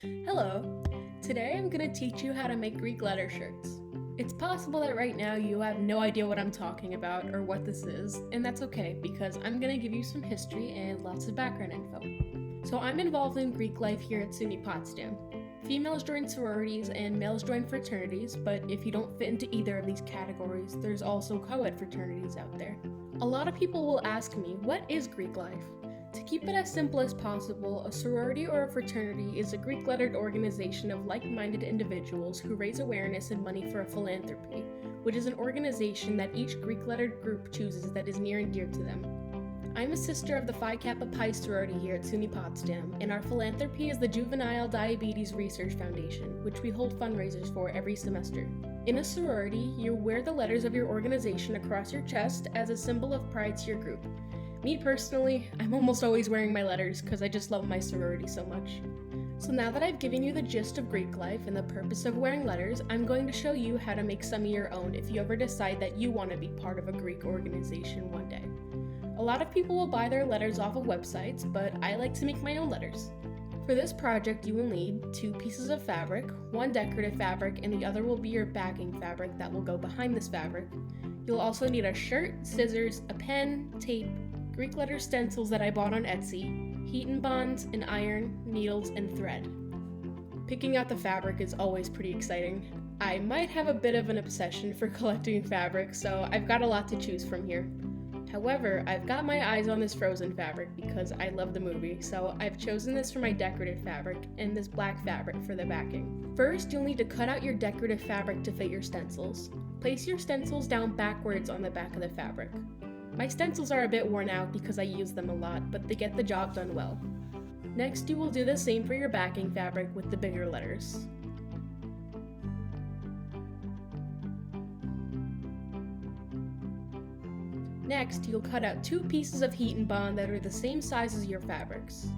Hello! Today I'm going to teach you how to make Greek letter shirts. It's possible that right now you have no idea what I'm talking about or what this is, and that's okay because I'm going to give you some history and lots of background info. So I'm involved in Greek life here at SUNY Potsdam. Females join sororities and males join fraternities, but if you don't fit into either of these categories, there's also co-ed fraternities out there. A lot of people will ask me, what is Greek life? To keep it as simple as possible, a sorority or a fraternity is a Greek-lettered organization of like-minded individuals who raise awareness and money for a philanthropy, which is an organization that each Greek-lettered group chooses that is near and dear to them. I'm a sister of the Phi Kappa Pi sorority here at SUNY Potsdam, and our philanthropy is the Juvenile Diabetes Research Foundation, which we hold fundraisers for every semester. In a sorority, you wear the letters of your organization across your chest as a symbol of pride to your group. Me personally, I'm almost always wearing my letters because I just love my sorority so much. So now that I've given you the gist of Greek life and the purpose of wearing letters, I'm going to show you how to make some of your own if you ever decide that you want to be part of a Greek organization one day. A lot of people will buy their letters off of websites, but I like to make my own letters. For this project, you will need 2 pieces of fabric, one decorative fabric, and the other will be your backing fabric that will go behind this fabric. You'll also need a shirt, scissors, a pen, tape, Greek letter stencils that I bought on Etsy, heat and bonds, an iron, needles, and thread. Picking out the fabric is always pretty exciting. I might have a bit of an obsession for collecting fabric, so I've got a lot to choose from here. However, I've got my eyes on this Frozen fabric because I love the movie, so I've chosen this for my decorative fabric and this black fabric for the backing. First, you'll need to cut out your decorative fabric to fit your stencils. Place your stencils down backwards on the back of the fabric. My stencils are a bit worn out because I use them a lot, but they get the job done well. Next, you will do the same for your backing fabric with the bigger letters. Next, you'll cut out 2 pieces of heat and bond that are the same size as your fabrics.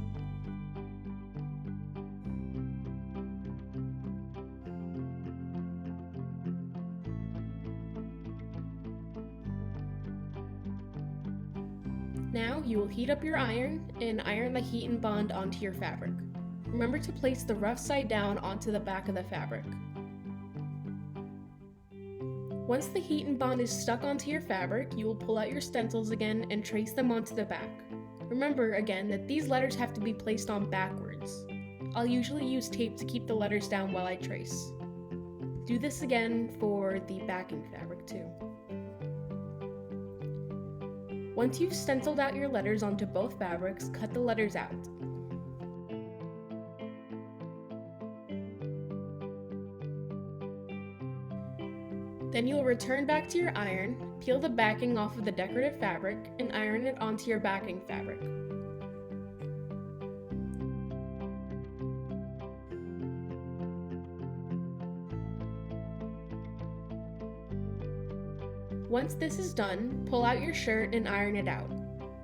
Now, you will heat up your iron and iron the heat and bond onto your fabric. Remember to place the rough side down onto the back of the fabric. Once the heat and bond is stuck onto your fabric, you will pull out your stencils again and trace them onto the back. Remember again that these letters have to be placed on backwards. I'll usually use tape to keep the letters down while I trace. Do this again for the backing fabric too. Once you've stenciled out your letters onto both fabrics, cut the letters out. Then you'll return back to your iron, peel the backing off of the decorative fabric, and iron it onto your backing fabric. Once this is done, pull out your shirt and iron it out.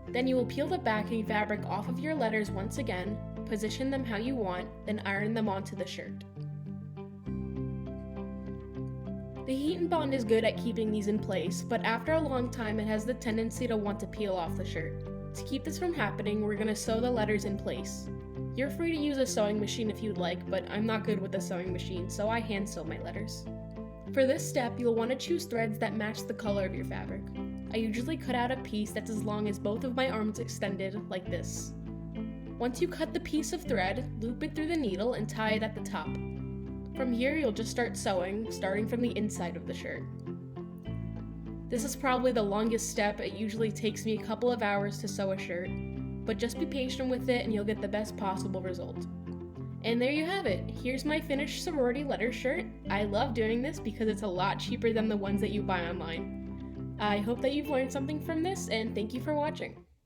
Then you will peel the backing fabric off of your letters once again, position them how you want, then iron them onto the shirt. The heat and bond is good at keeping these in place, but after a long time it has the tendency to want to peel off the shirt. To keep this from happening, we're going to sew the letters in place. You're free to use a sewing machine if you'd like, but I'm not good with a sewing machine, so I hand sew my letters. For this step, you'll want to choose threads that match the color of your fabric. I usually cut out a piece that's as long as both of my arms extended, like this. Once you cut the piece of thread, loop it through the needle and tie it at the top. From here, you'll just start sewing, starting from the inside of the shirt. This is probably the longest step. It usually takes me a couple of hours to sew a shirt, but just be patient with it and you'll get the best possible result. And there you have it. Here's my finished sorority letter shirt. I love doing this because it's a lot cheaper than the ones that you buy online. I hope that you've learned something from this, and thank you for watching.